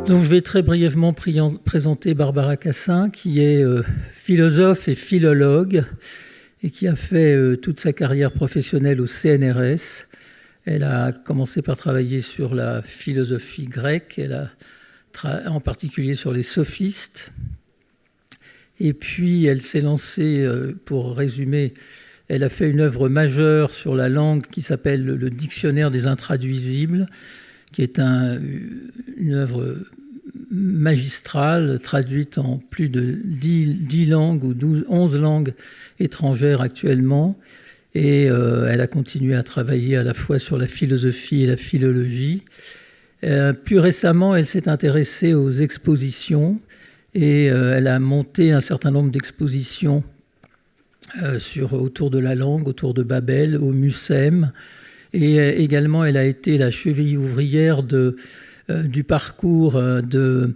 Donc je vais très brièvement présenter Barbara Cassin, qui est philosophe et philologue et qui a fait toute sa carrière professionnelle au CNRS. Elle a commencé par travailler sur la philosophie grecque, elle a en particulier sur les sophistes. Et puis elle s'est lancée, pour résumer, elle a fait une œuvre majeure sur la langue qui s'appelle le Dictionnaire des intraduisibles, qui est une œuvre magistrale, traduite en plus de 10 langues ou 11 langues étrangères actuellement. Et elle a continué à travailler à la fois sur la philosophie et la philologie. Plus récemment, elle s'est intéressée aux expositions et elle a monté un certain nombre d'expositions autour de la langue, autour de Babel, au Mucem. Et également, elle a été la cheville ouvrière du parcours du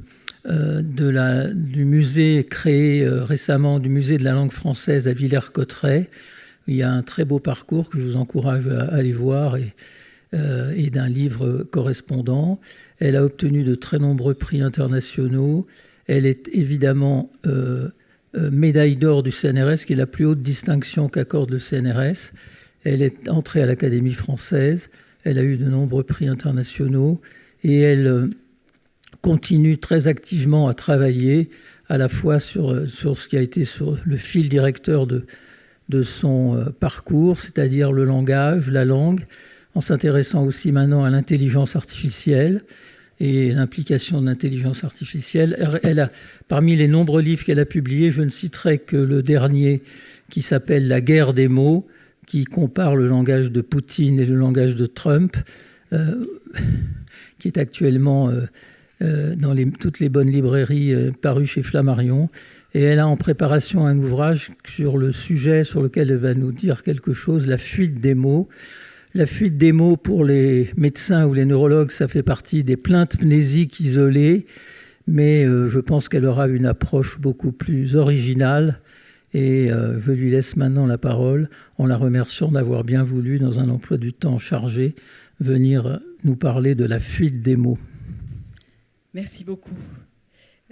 musée créé récemment, du musée de la langue française à Villers-Cotterêts. Il y a un très beau parcours que je vous encourage à aller voir et d'un livre correspondant. Elle a obtenu de très nombreux prix internationaux. Elle est évidemment médaille d'or du CNRS, qui est la plus haute distinction qu'accorde le CNRS. Elle est entrée à l'Académie française. Elle a eu de nombreux prix internationaux et elle continue très activement à travailler à la fois sur ce qui a été sur le fil directeur de son parcours, c'est-à-dire le langage, la langue, en s'intéressant aussi maintenant à l'intelligence artificielle et l'implication de l'intelligence artificielle. Parmi les nombreux livres qu'elle a publiés, je ne citerai que le dernier qui s'appelle « La guerre des mots », qui compare le langage de Poutine et le langage de Trump, qui est actuellement dans toutes les bonnes librairies paru chez Flammarion. Et elle a en préparation un ouvrage sur le sujet sur lequel elle va nous dire quelque chose, la fuite des mots. La fuite des mots, pour les médecins ou les neurologues, ça fait partie des plaintes mnésiques isolées, mais je pense qu'elle aura une approche beaucoup plus originale. Et je lui laisse maintenant la parole en la remerciant d'avoir bien voulu, dans un emploi du temps chargé, venir nous parler de la fuite des mots. Merci beaucoup.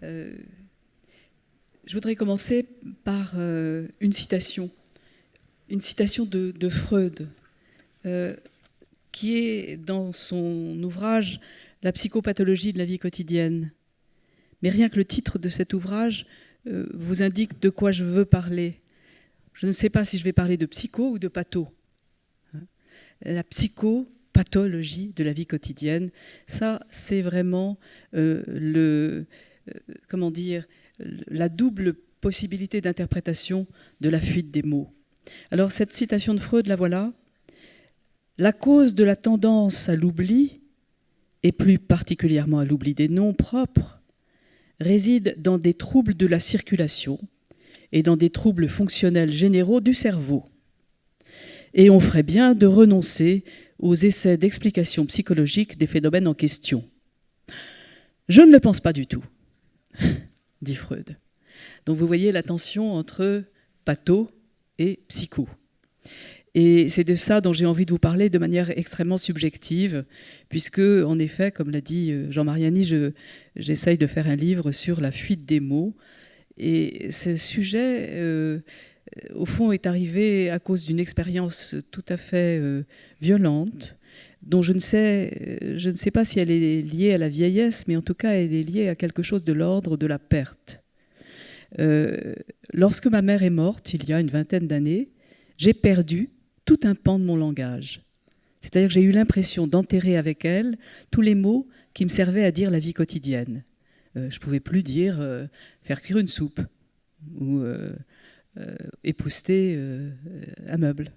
Je voudrais commencer par une citation de Freud, qui est dans son ouvrage « La psychopathologie de la vie quotidienne ». Mais rien que le titre de cet ouvrage vous indique de quoi je veux parler. Je ne sais pas si je vais parler de psycho ou de patho. La psychopathologie de la vie quotidienne, ça, c'est vraiment la double possibilité d'interprétation de la fuite des mots. Alors, cette citation de Freud, la voilà. « La cause de la tendance à l'oubli, et plus particulièrement à l'oubli des noms propres, réside dans des troubles de la circulation et dans des troubles fonctionnels généraux du cerveau. Et on ferait bien de renoncer aux essais d'explication psychologique des phénomènes en question. » Je ne le pense pas du tout, dit Freud. Donc vous voyez la tension entre patho et psycho. Et c'est de ça dont j'ai envie de vous parler de manière extrêmement subjective, puisque, en effet, comme l'a dit Jean Mariani, j'essaye de faire un livre sur la fuite des mots. Et ce sujet, au fond, est arrivé à cause d'une expérience tout à fait violente, dont je ne sais pas si elle est liée à la vieillesse, mais en tout cas, elle est liée à quelque chose de l'ordre de la perte. Lorsque ma mère est morte, il y a une vingtaine d'années, j'ai perdu tout un pan de mon langage. C'est-à-dire que j'ai eu l'impression d'enterrer avec elle tous les mots qui me servaient à dire la vie quotidienne. Je ne pouvais plus dire faire cuire une soupe ou épousseter un meuble.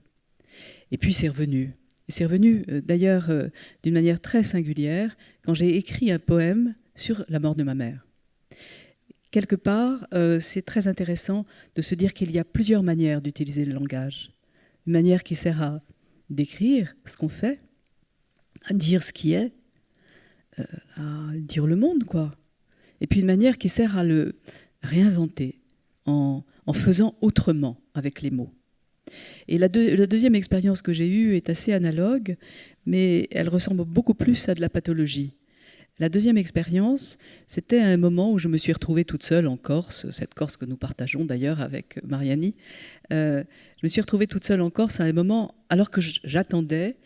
Et puis c'est revenu. C'est revenu d'ailleurs d'une manière très singulière quand j'ai écrit un poème sur la mort de ma mère. Quelque part, c'est très intéressant de se dire qu'il y a plusieurs manières d'utiliser le langage. Une manière qui sert à décrire ce qu'on fait, à dire ce qui est, à dire le monde, quoi. Et puis une manière qui sert à le réinventer en faisant autrement avec les mots. Et la deuxième expérience que j'ai eue est assez analogue, mais elle ressemble beaucoup plus à de la pathologie. La deuxième expérience, c'était à un moment où je me suis retrouvée toute seule en Corse, cette Corse que nous partageons d'ailleurs avec Mariani. Je me suis retrouvée toute seule en Corse à un moment, alors que j'attendais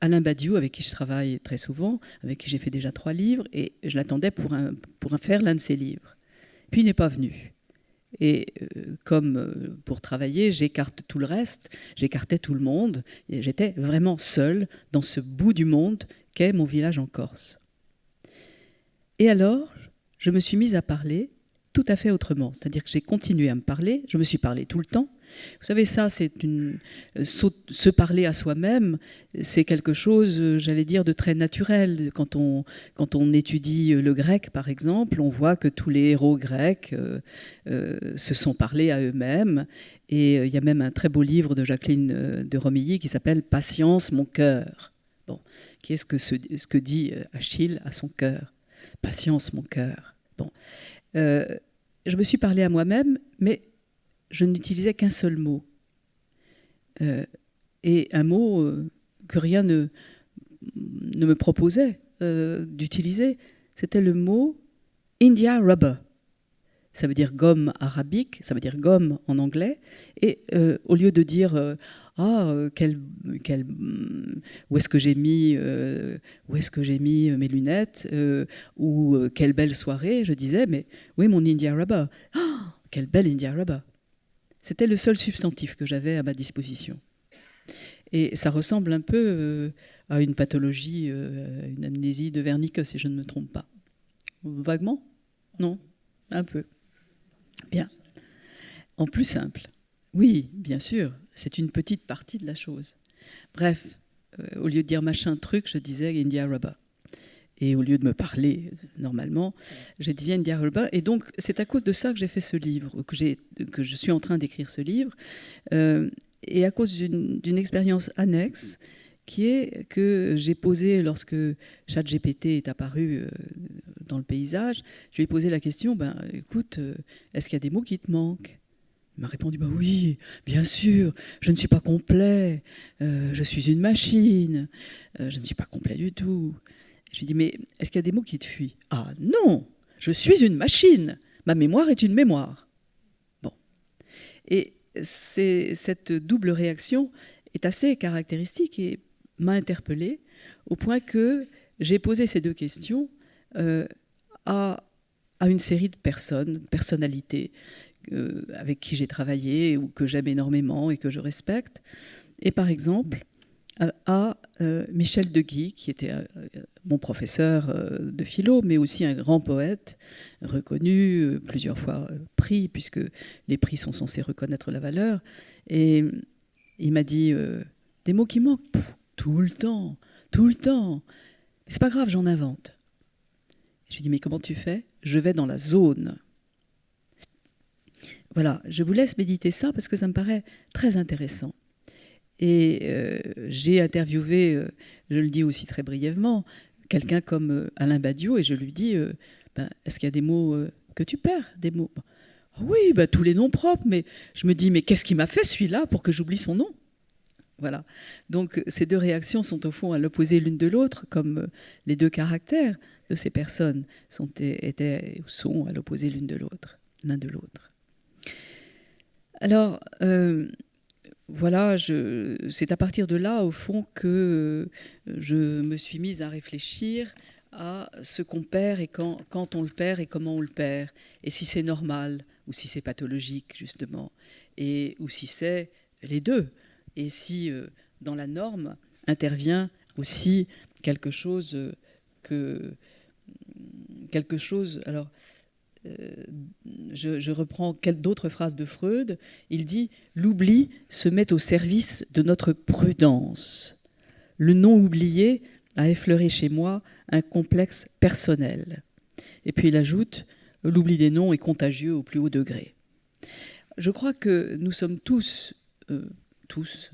Alain Badiou, avec qui je travaille très souvent, avec qui j'ai fait déjà 3 livres, et je l'attendais pour faire l'un de ses livres. Puis il n'est pas venu. Et comme pour travailler, j'écarte tout le reste, j'écartais tout le monde, et j'étais vraiment seule dans ce bout du monde qu'est mon village en Corse. Et alors, je me suis mise à parler tout à fait autrement. C'est-à-dire que j'ai continué à me parler, je me suis parlé tout le temps. Vous savez, ça, se parler à soi-même, c'est quelque chose, j'allais dire, de très naturel. Quand on étudie le grec, par exemple, on voit que tous les héros grecs se sont parlés à eux-mêmes. Et il y a même un très beau livre de Jacqueline de Romilly qui s'appelle « Patience, mon cœur ». Bon, qui est ce que dit Achille à son cœur. « Patience, mon cœur ». Bon. Je me suis parlé à moi-même, mais je n'utilisais qu'un seul mot. Et un mot que rien ne me proposait d'utiliser, c'était le mot India Rubber. Ça veut dire gomme arabique, ça veut dire gomme en anglais. Et au lieu de dire où est-ce que j'ai mis mes lunettes ou quelle belle soirée, je disais mais oui, mon India Rubber. Oh, quelle belle India Rubber. C'était le seul substantif que j'avais à ma disposition. Et ça ressemble un peu à une pathologie, une amnésie de Wernicke, si je ne me trompe pas. Vaguement ? Non ? Un peu. Bien. En plus simple. Oui, bien sûr, c'est une petite partie de la chose. Bref, au lieu de dire machin truc, je disais India Rubber. Et au lieu de me parler normalement, je disais India Rubber. Et donc, c'est à cause de ça que j'ai fait ce livre, que je suis en train d'écrire ce livre. Et à cause d'une expérience annexe qui est que j'ai posée lorsque ChatGPT est apparu dans le paysage. Je lui ai posé la question, écoute, est-ce qu'il y a des mots qui te manquent ? Il m'a répondu, oui, bien sûr, je ne suis pas complet, je suis une machine, je ne suis pas complet du tout. Je lui ai dit, mais est-ce qu'il y a des mots qui te fuient ? Ah non, je suis une machine, ma mémoire est une mémoire. Bon. Et cette double réaction est assez caractéristique et m'a interpellée au point que j'ai posé ces deux questions à une série de personnalités avec qui j'ai travaillé ou que j'aime énormément et que je respecte. Et par exemple, à Michel Deguy, qui était mon professeur de philo, mais aussi un grand poète, reconnu, plusieurs fois pris, puisque les prix sont censés reconnaître la valeur. Et il m'a dit des mots qui manquent tout le temps. C'est pas grave, j'en invente. Je lui ai dit, mais comment tu fais ? Je vais dans la zone. Voilà, je vous laisse méditer ça parce que ça me paraît très intéressant. Et j'ai interviewé, je le dis aussi très brièvement, quelqu'un comme Alain Badiou et je lui dis, est-ce qu'il y a des mots que tu perds, des mots ? Oui, tous les noms propres, mais je me dis, mais qu'est-ce qui m'a fait celui-là pour que j'oublie son nom ? Voilà. Donc ces deux réactions sont au fond à l'opposé l'une de l'autre, comme les deux caractères de ces personnes sont à l'opposé l'un de l'autre. Alors, voilà, c'est à partir de là, au fond, que je me suis mise à réfléchir à ce qu'on perd et quand on le perd et comment on le perd, et si c'est normal ou si c'est pathologique, justement, ou si c'est les deux, et si dans la norme intervient aussi quelque chose alors, je reprends d'autres phrases de Freud. Il dit « L'oubli se met au service de notre prudence. Le non oublié a effleuré chez moi un complexe personnel. » Et puis il ajoute « L'oubli des noms est contagieux au plus haut degré. » Je crois que nous sommes tous,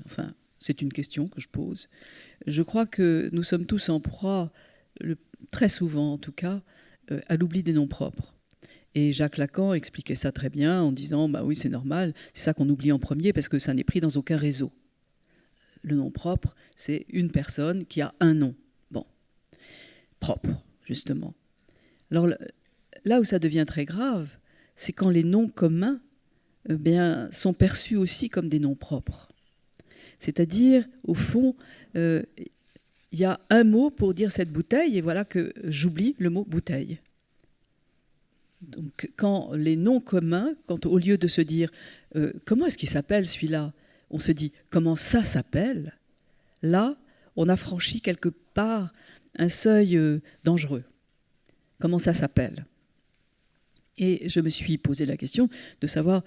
enfin c'est une question que je pose, je crois que nous sommes tous en proie, très souvent en tout cas, à l'oubli des noms propres. Et Jacques Lacan expliquait ça très bien en disant oui, c'est normal, c'est ça qu'on oublie en premier parce que ça n'est pris dans aucun réseau. Le nom propre, c'est une personne qui a un nom. Bon, propre, justement. Alors là où ça devient très grave, c'est quand les noms communs sont perçus aussi comme des noms propres. C'est-à-dire, au fond, il y a un mot pour dire cette bouteille, et voilà que j'oublie le mot bouteille. Donc, quand les noms communs, quand au lieu de se dire comment est-ce qu'il s'appelle celui-là, on se dit comment ça s'appelle, là, on a franchi quelque part un seuil dangereux. Comment ça s'appelle ? Et je me suis posé la question de savoir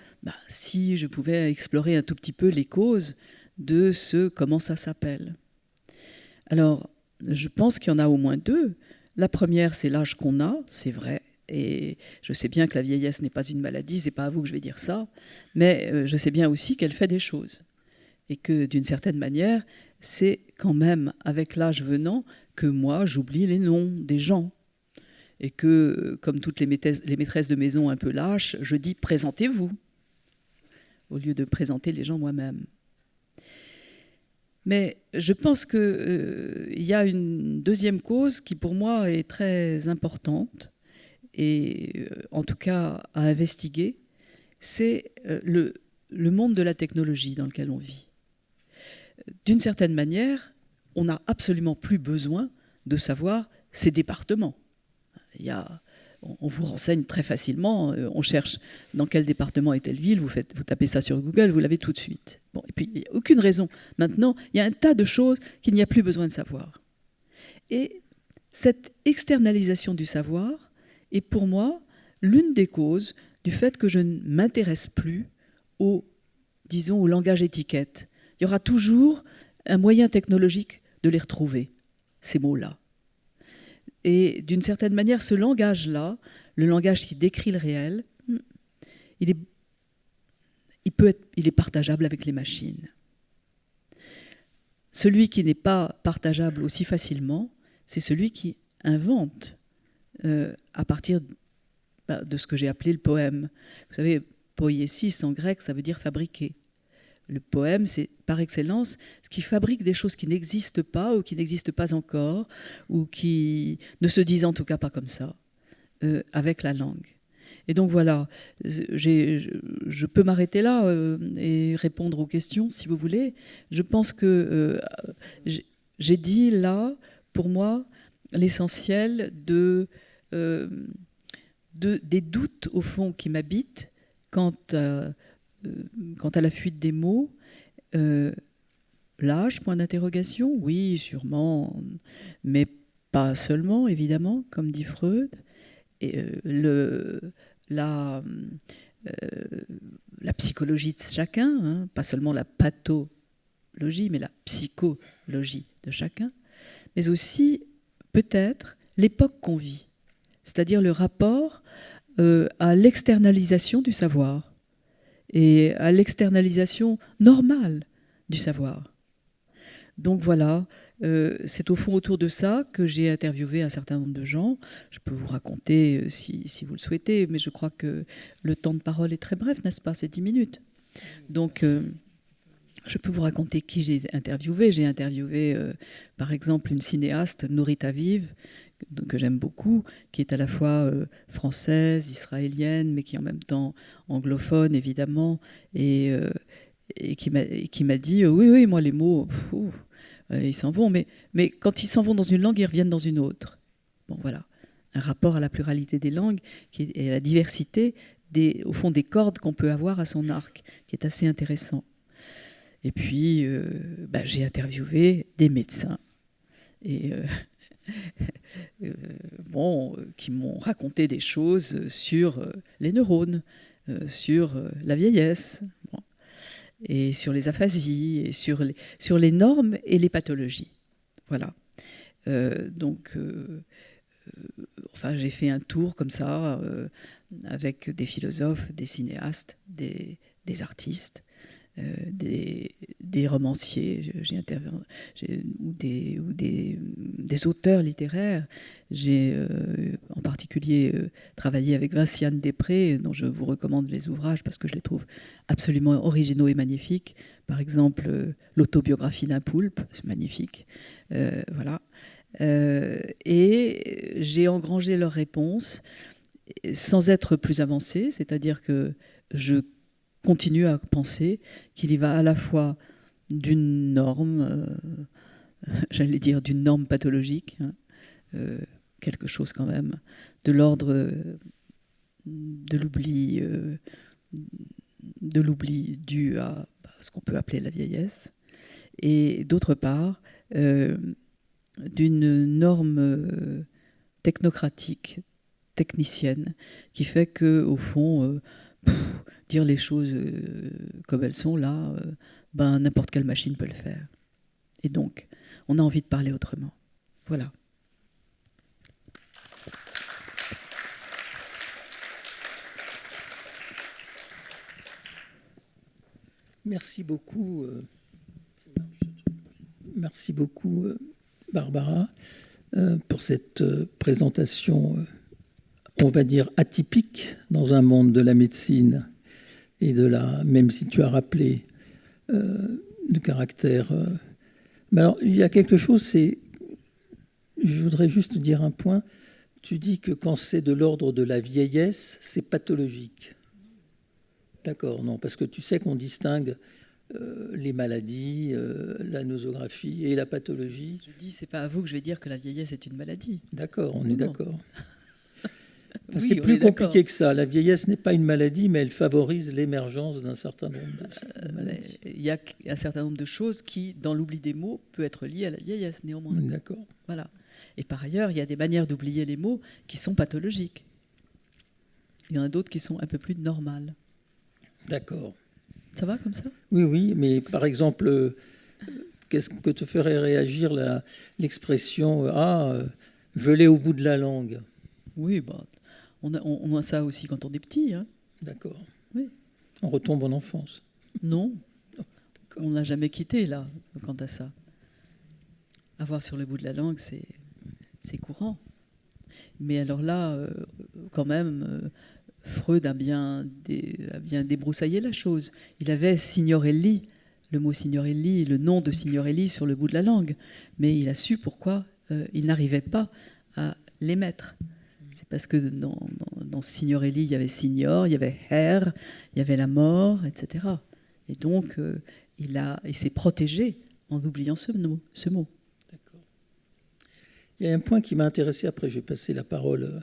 si je pouvais explorer un tout petit peu les causes de ce comment ça s'appelle. Alors, je pense qu'il y en a au moins deux. La première, c'est l'âge qu'on a, c'est vrai. Et je sais bien que la vieillesse n'est pas une maladie, c'est pas à vous que je vais dire ça, mais je sais bien aussi qu'elle fait des choses. Et que d'une certaine manière, c'est quand même avec l'âge venant que moi, j'oublie les noms des gens. Et que, comme toutes les maîtresses de maison un peu lâches, je dis « présentez-vous » au lieu de présenter les gens moi-même. Mais je pense qu'il y a une deuxième cause qui, pour moi, est très importante, et en tout cas à investiguer, c'est le monde de la technologie dans lequel on vit. D'une certaine manière, on n'a absolument plus besoin de savoir ces départements. On vous renseigne très facilement, on cherche dans quel département est telle ville, vous tapez ça sur Google, vous l'avez tout de suite. Bon, et puis, il n'y a aucune raison. Maintenant, il y a un tas de choses qu'il n'y a plus besoin de savoir. Et cette externalisation du savoir est pour moi l'une des causes du fait que je ne m'intéresse plus au langage étiquette. Il y aura toujours un moyen technologique de les retrouver, ces mots-là. Et d'une certaine manière, ce langage-là, le langage qui décrit le réel, il est partageable avec les machines. Celui qui n'est pas partageable aussi facilement, c'est celui qui invente à partir de ce que j'ai appelé le poème. Vous savez, poiesis en grec, ça veut dire fabriquer. Le poème, c'est par excellence ce qui fabrique des choses qui n'existent pas ou qui n'existent pas encore ou qui ne se disent en tout cas pas comme ça, avec la langue. Et donc voilà, je peux m'arrêter là et répondre aux questions si vous voulez. Je pense que j'ai dit là, pour moi, l'essentiel des doutes au fond qui m'habitent quant à la fuite des mots. L'âge, point d'interrogation, oui, sûrement, mais pas seulement, évidemment, comme dit Freud. Et, la psychologie de chacun, hein, pas seulement la pathologie, mais la psychologie de chacun, mais aussi peut-être l'époque qu'on vit, c'est-à-dire le rapport à l'externalisation du savoir et à l'externalisation normale du savoir. Donc voilà, c'est au fond autour de ça que j'ai interviewé un certain nombre de gens. Je peux vous raconter si vous le souhaitez, mais je crois que le temps de parole est très bref, n'est-ce pas? C'est 10 minutes. Donc je peux vous raconter qui j'ai interviewé. J'ai interviewé par exemple une cinéaste, Nourit Aviv, que j'aime beaucoup, qui est à la fois française, israélienne, mais qui est en même temps anglophone, évidemment, et qui m'a dit oui, moi les mots, ils s'en vont, mais quand ils s'en vont dans une langue, ils reviennent dans une autre. Bon, voilà, un rapport à la pluralité des langues et à la diversité, au fond, des cordes qu'on peut avoir à son arc, qui est assez intéressant. Et puis, j'ai interviewé des médecins, et qui m'ont raconté des choses sur les neurones, sur la vieillesse, et sur les aphasies, et sur les normes et les pathologies. Voilà. J'ai fait un tour comme ça, avec des philosophes, des cinéastes, des artistes, des romanciers, ou des auteurs littéraires. J'ai en particulier travaillé avec Vinciane Després, dont je vous recommande les ouvrages parce que je les trouve absolument originaux et magnifiques. Par exemple, l'autobiographie d'un poulpe, c'est magnifique. Voilà. Et j'ai engrangé leurs réponses sans être plus avancée, c'est-à-dire que je continue à penser qu'il y va à la fois d'une norme, j'allais dire d'une norme pathologique, hein, quelque chose quand même de l'ordre de l'oubli dû à ce qu'on peut appeler la vieillesse, et d'autre part d'une norme technocratique, technicienne, qui fait que au fond, dire les choses comme elles sont là, n'importe quelle machine peut le faire. Et donc, on a envie de parler autrement. Voilà. Merci beaucoup. Merci beaucoup, Barbara, pour cette présentation, on va dire, atypique dans un monde de la médecine et de la... Même si tu as rappelé le caractère... Mais alors, il y a quelque chose, c'est... Je voudrais juste dire un point. Tu dis que quand c'est de l'ordre de la vieillesse, c'est pathologique. D'accord, non, parce que tu sais qu'on distingue les maladies, la nosographie et la pathologie. Je dis, c'est pas à vous que je vais dire que la vieillesse est une maladie. D'accord, on est d'accord. Enfin, Oui, c'est plus compliqué que ça. La vieillesse n'est pas une maladie, mais elle favorise l'émergence d'un certain nombre de maladies. Il y a un certain nombre de choses qui, dans l'oubli des mots, peut être liées à la vieillesse, néanmoins. D'accord. Voilà. Et par ailleurs, il y a des manières d'oublier les mots qui sont pathologiques. Il y en a d'autres qui sont un peu plus normales. D'accord. Ça va comme ça ? Oui, oui, mais par exemple, qu'est-ce que te ferait réagir l'expression « Ah, je l'ai au bout de la langue ». Oui, on a ça aussi quand on est petit. Hein. D'accord. Oui. On retombe en enfance. Non, on n'a jamais quitté, là, quant à ça. Avoir sur le bout de la langue, c'est courant. Mais alors là, quand même... Freud a bien débroussaillé la chose. Il avait Signorelli, le mot Signorelli, le nom de Signorelli sur le bout de la langue. Mais il a su pourquoi il n'arrivait pas à les mettre. C'est parce que dans Signorelli, il y avait Signor, il y avait Herr, il y avait la mort, etc. Et donc, il s'est protégé en oubliant ce mot. D'accord. Il y a un point qui m'a intéressé, après je vais passer la parole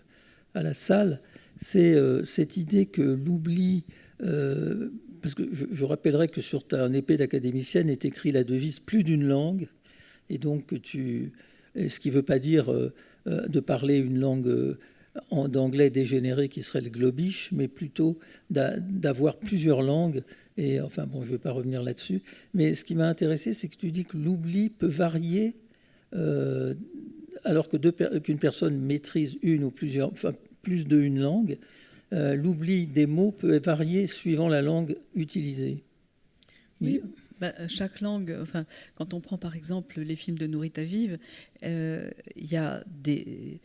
à la salle, c'est cette idée que l'oubli, parce que je rappellerai que sur ta épée d'académicienne est écrit la devise « plus d'une langue », et donc ce qui ne veut pas dire de parler une langue d'anglais dégénéré qui serait le globish, mais plutôt d'avoir plusieurs langues, et enfin bon, je ne vais pas revenir là-dessus, mais ce qui m'a intéressé, c'est que tu dis que l'oubli peut varier, alors qu'une personne maîtrise une ou plusieurs... Enfin, plus d'une langue, l'oubli des mots peut varier suivant la langue utilisée. Oui, chaque langue, enfin, quand on prend par exemple les films de Nourit Aviv, il y a des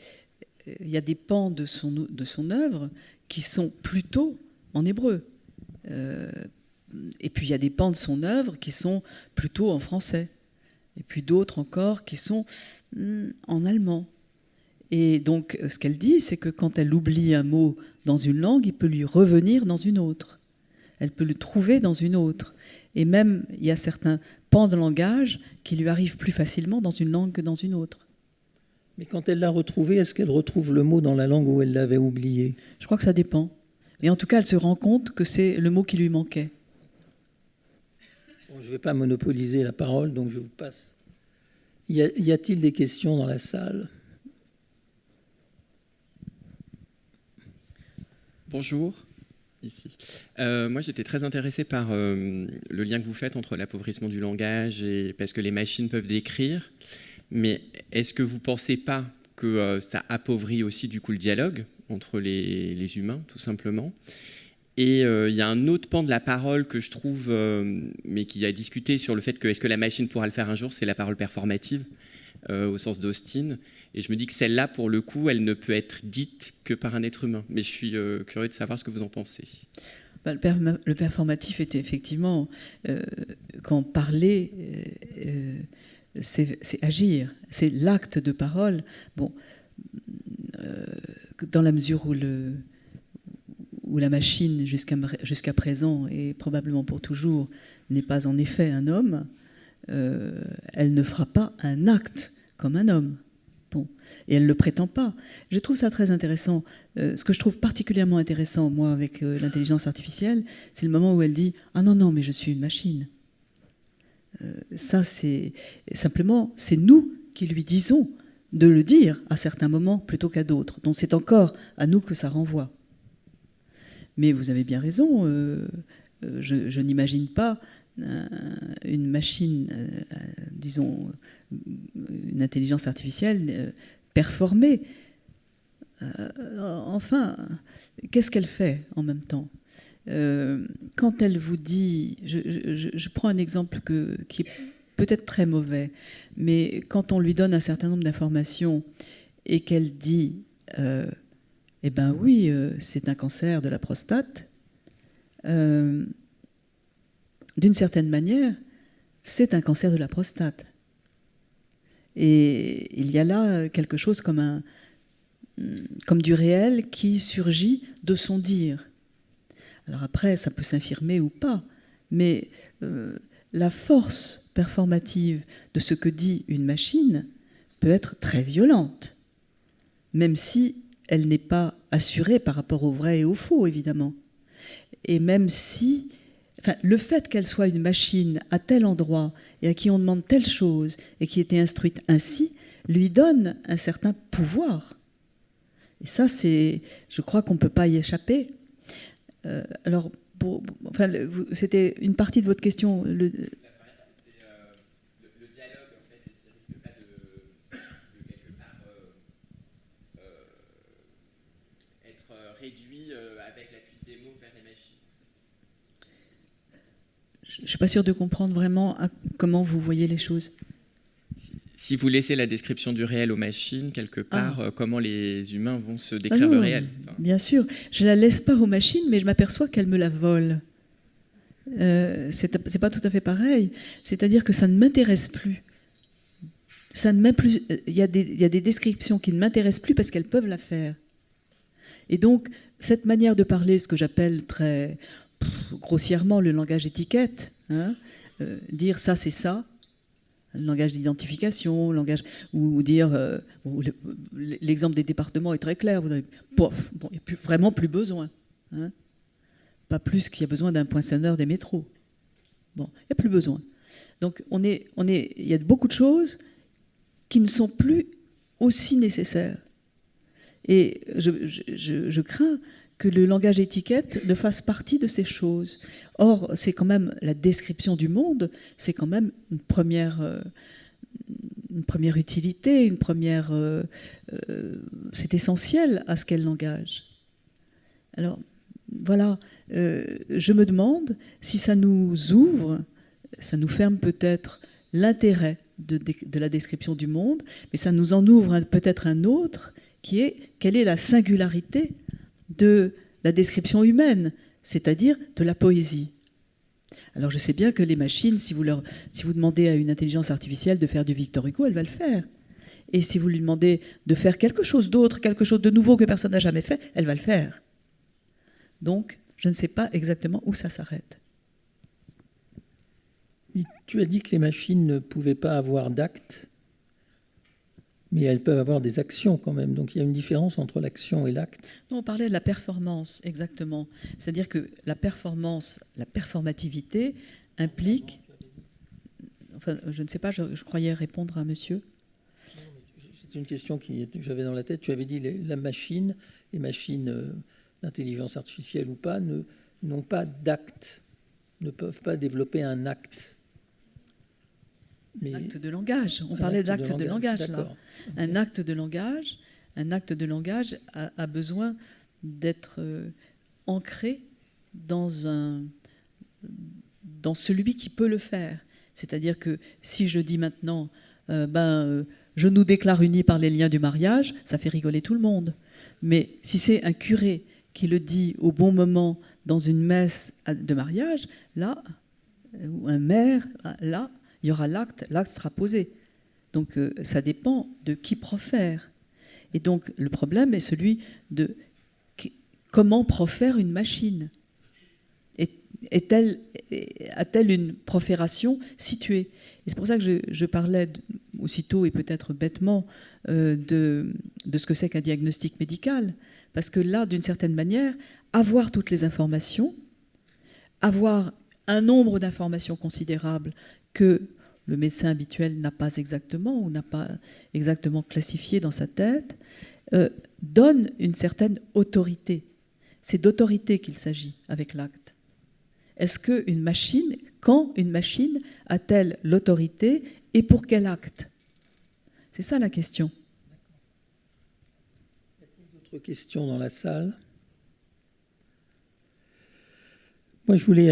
pans de son œuvre qui sont plutôt en hébreu. Et puis il y a des pans de son œuvre qui sont plutôt en français. Et puis d'autres encore qui sont en allemand. Et donc, ce qu'elle dit, c'est que quand elle oublie un mot dans une langue, il peut lui revenir dans une autre. Elle peut le trouver dans une autre. Et même, il y a certains pans de langage qui lui arrivent plus facilement dans une langue que dans une autre. Mais quand elle l'a retrouvé, est-ce qu'elle retrouve le mot dans la langue où elle l'avait oublié ? Je crois que ça dépend. Mais en tout cas, elle se rend compte que c'est le mot qui lui manquait. Bon, je ne vais pas monopoliser la parole, donc je vous passe. Y a-t-il des questions dans la salle ? Bonjour, ici. Moi, j'étais très intéressé par le lien que vous faites entre l'appauvrissement du langage parce que les machines peuvent décrire. Mais est-ce que vous ne pensez pas que ça appauvrit aussi du coup le dialogue entre les humains, tout simplement ? Et il y a un autre pan de la parole que je trouve, mais qui a discuté sur le fait que est-ce que la machine pourra le faire un jour, c'est la parole performative, au sens d'Austin. Et je me dis que celle-là, pour le coup, elle ne peut être dite que par un être humain. Mais je suis curieux de savoir ce que vous en pensez. Le performatif était effectivement, quand parler, c'est agir, c'est l'acte de parole. Bon, dans la mesure où la machine, jusqu'à présent, et probablement pour toujours, n'est pas en effet un homme, elle ne fera pas un acte comme un homme. Bon. Et elle ne le prétend pas. Je trouve ça très intéressant. Ce que je trouve particulièrement intéressant, moi, avec l'intelligence artificielle, c'est le moment où elle dit « Ah non, non, mais je suis une machine ». Ça, c'est simplement, c'est nous qui lui disons de le dire à certains moments plutôt qu'à d'autres. Donc c'est encore à nous que ça renvoie. Mais vous avez bien raison, je n'imagine pas une machine, disons, une intelligence artificielle performée. Enfin, qu'est-ce qu'elle fait en même temps ? Quand elle vous dit, je prends un exemple qui est peut-être très mauvais, mais quand on lui donne un certain nombre d'informations et qu'elle dit eh ben oui, c'est un cancer de la prostate, d'une certaine manière, c'est un cancer de la prostate. Et il y a là quelque chose comme du réel qui surgit de son dire. Alors après, ça peut s'infirmer ou pas, mais la force performative de ce que dit une machine peut être très violente, même si elle n'est pas assurée par rapport au vrai et au faux, évidemment. Et même si, enfin, le fait qu'elle soit une machine à tel endroit et à qui on demande telle chose et qui était instruite ainsi, lui donne un certain pouvoir. Et ça, je crois qu'on ne peut pas y échapper. Alors, enfin, c'était une partie de votre question. Le dialogue, en fait, est-ce qu'il ne risque pas de quelque part être réduit avec la fuite des mots vers les machines ? Je ne suis pas sûre de comprendre vraiment comment vous voyez les choses. Si vous laissez la description du réel aux machines, quelque part, comment les humains vont se décrire le réel ? Enfin, bien sûr, je ne la laisse pas aux machines, mais je m'aperçois qu'elles me la volent. C'est pas tout à fait pareil. C'est-à-dire que ça ne m'intéresse plus. Il y a des descriptions qui ne m'intéressent plus parce qu'elles peuvent la faire. Et donc, cette manière de parler, ce que j'appelle très grossièrement le langage étiquette, hein, dire ça, c'est ça, le langage d'identification, ou dire, l'exemple des départements est très clair, vous n'avez vraiment plus besoin. Hein, pas plus qu'il y a besoin d'un poinçonneur des métros. Bon, il n'y a plus besoin. Donc il y a beaucoup de choses qui ne sont plus aussi nécessaires. Et je crains que le langage étiquette ne fasse partie de ces choses. Or, c'est quand même la description du monde, c'est quand même une première utilité, c'est essentiel à ce qu'est le langage. Alors, voilà, je me demande si ça nous ouvre, ça nous ferme peut-être l'intérêt de la description du monde, mais ça nous en ouvre peut-être un autre, qui est quelle est la singularité de la description humaine, c'est-à-dire de la poésie. Alors je sais bien que les machines, si vous demandez à une intelligence artificielle de faire du Victor Hugo, elle va le faire. Et si vous lui demandez de faire quelque chose d'autre, quelque chose de nouveau que personne n'a jamais fait, elle va le faire. Donc, je ne sais pas exactement où ça s'arrête. Tu as dit que les machines ne pouvaient pas avoir d'acte, mais elles peuvent avoir des actions quand même. Donc il y a une différence entre l'action et l'acte. Non, on parlait de la performance, exactement. C'est-à-dire que la performance, la performativité implique... Enfin, je ne sais pas, je croyais répondre à monsieur. C'est une question que j'avais dans la tête. Tu avais dit les machines d'intelligence artificielle ou pas, n'ont pas d'acte, ne peuvent pas développer un acte. Mais acte de langage. On parlait d'acte de langage là. Okay. Un acte de langage a besoin d'être ancré dans celui qui peut le faire. C'est-à-dire que si je dis maintenant, je nous déclare unis par les liens du mariage, ça fait rigoler tout le monde. Mais si c'est un curé qui le dit au bon moment dans une messe de mariage, là, ou un maire, là, il y aura l'acte sera posé. Donc ça dépend de qui profère. Et donc le problème est celui de comment profère une machine. A-t-elle une profération située? Et c'est pour ça que je parlais aussitôt et peut-être bêtement de ce que c'est qu'un diagnostic médical. Parce que là, d'une certaine manière, avoir toutes les informations, avoir un nombre d'informations considérable que le médecin habituel n'a pas exactement ou n'a pas exactement classifié dans sa tête, donne une certaine autorité. C'est d'autorité qu'il s'agit avec l'acte. Est-ce qu'une machine, quand une machine a-t-elle l'autorité et pour quel acte? C'est ça la question. Y a-t-il d'autres questions dans la salle? Moi, je voulais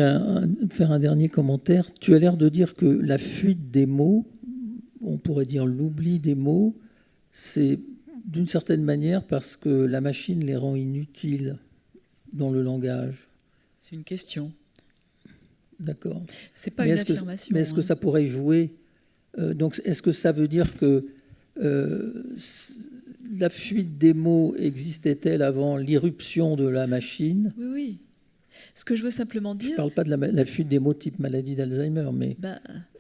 faire un dernier commentaire. Tu as l'air de dire que la fuite des mots, on pourrait dire l'oubli des mots, c'est d'une certaine manière parce que la machine les rend inutiles dans le langage. C'est une question. D'accord. C'est pas une affirmation. Mais est-ce que ça pourrait jouer donc, est-ce que ça veut dire que la fuite des mots existait-elle avant l'irruption de la machine? Oui, oui. Ce que je veux simplement dire... Je ne parle pas de la fuite des mots type maladie d'Alzheimer, mais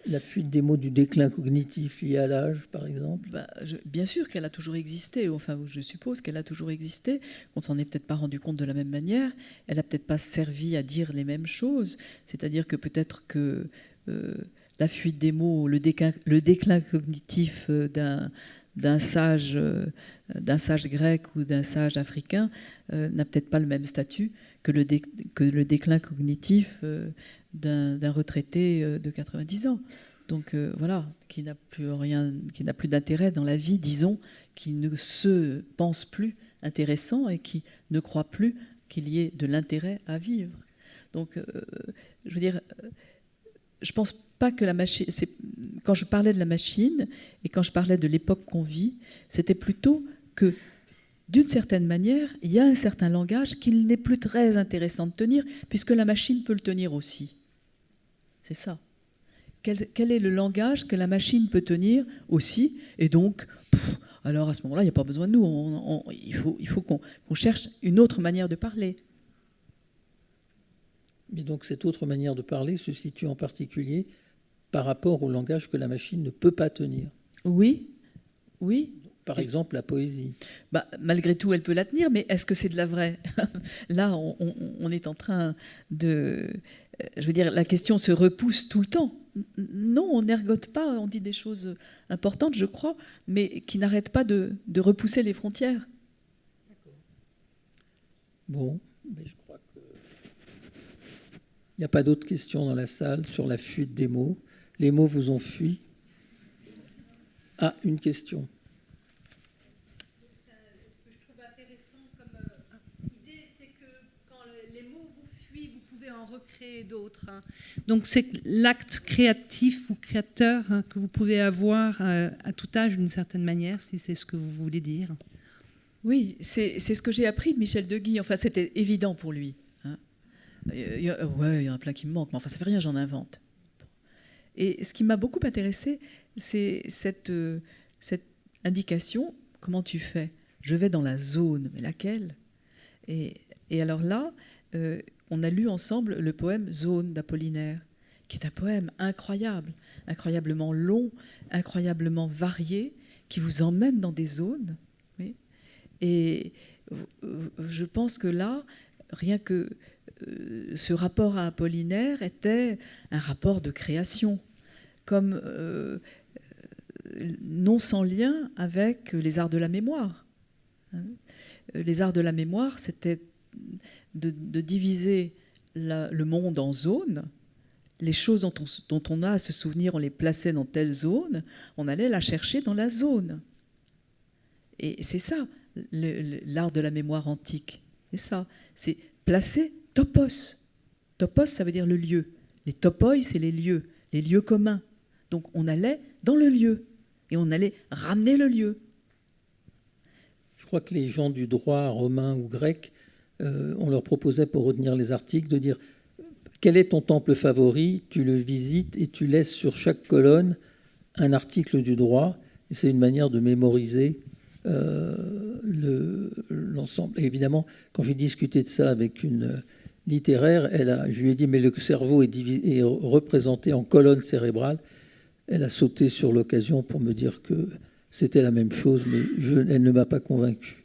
la fuite des mots du déclin cognitif lié à l'âge, par exemple. Bien sûr qu'elle a toujours existé, enfin je suppose qu'elle a toujours existé. On ne s'en est peut-être pas rendu compte de la même manière. Elle n'a peut-être pas servi à dire les mêmes choses. C'est-à-dire que peut-être que la fuite des mots, le déclin cognitif d'un sage grec ou d'un sage africain n'a peut-être pas le même statut que le déclin cognitif d'un retraité de 90 ans. Donc voilà, qui n'a plus d'intérêt dans la vie, disons, qui ne se pense plus intéressant et qui ne croit plus qu'il y ait de l'intérêt à vivre. Donc je veux dire, je ne pense pas que la machine... Quand je parlais de la machine et quand je parlais de l'époque qu'on vit, c'était plutôt que, d'une certaine manière, il y a un certain langage qu'il n'est plus très intéressant de tenir, puisque la machine peut le tenir aussi. C'est ça. Quel est le langage que la machine peut tenir aussi? Et donc, alors à ce moment-là, il n'y a pas besoin de nous. Il faut qu'on cherche une autre manière de parler. Mais donc cette autre manière de parler se situe en particulier par rapport au langage que la machine ne peut pas tenir. Oui, oui. Par exemple, la poésie. Malgré tout, elle peut la tenir, mais est-ce que c'est de la vraie? Là, on est en train de... Je veux dire, la question se repousse tout le temps. Non, on n'ergote pas, on dit des choses importantes, je crois, mais qui n'arrêtent pas de repousser les frontières. Bon, mais je crois que... Il n'y a pas d'autres questions dans la salle sur la fuite des mots. Les mots vous ont fui. Ah, une question. Ce que je trouve intéressant comme idée, c'est que quand les mots vous fuient, vous pouvez en recréer d'autres. Donc c'est l'acte créatif ou créateur que vous pouvez avoir à tout âge d'une certaine manière, si c'est ce que vous voulez dire. Oui, c'est ce que j'ai appris de Michel Deguy. Enfin, c'était évident pour lui. Il y a un plat qui me manque, mais enfin, ça fait rien, j'en invente. Et ce qui m'a beaucoup intéressée, c'est cette indication. Comment tu fais? Je vais dans la zone, mais laquelle? Et alors là, on a lu ensemble le poème Zone d'Apollinaire, qui est un poème incroyable, incroyablement long, incroyablement varié, qui vous emmène dans des zones. Oui. Et je pense que là, rien que ce rapport à Apollinaire était un rapport de création, comme non sans lien avec les arts de la mémoire. Les arts de la mémoire, c'était de diviser le monde en zones. Les choses dont on a à se souvenir, on les plaçait dans telle zone, on allait la chercher dans la zone. Et c'est ça, l'art de la mémoire antique. C'est ça, c'est placer topos. Topos, ça veut dire le lieu. Les topoi, c'est les lieux communs. Donc on allait dans le lieu et on allait ramener le lieu. Je crois que les gens du droit romain ou grec, on leur proposait pour retenir les articles de dire quel est ton temple favori, tu le visites et tu laisses sur chaque colonne un article du droit Et c'est une manière de mémoriser l'ensemble. Et évidemment, quand j'ai discuté de ça avec une littéraire, je lui ai dit, mais le cerveau est représenté en colonne cérébrale. Elle a sauté sur l'occasion pour me dire que c'était la même chose, mais elle ne m'a pas convaincu.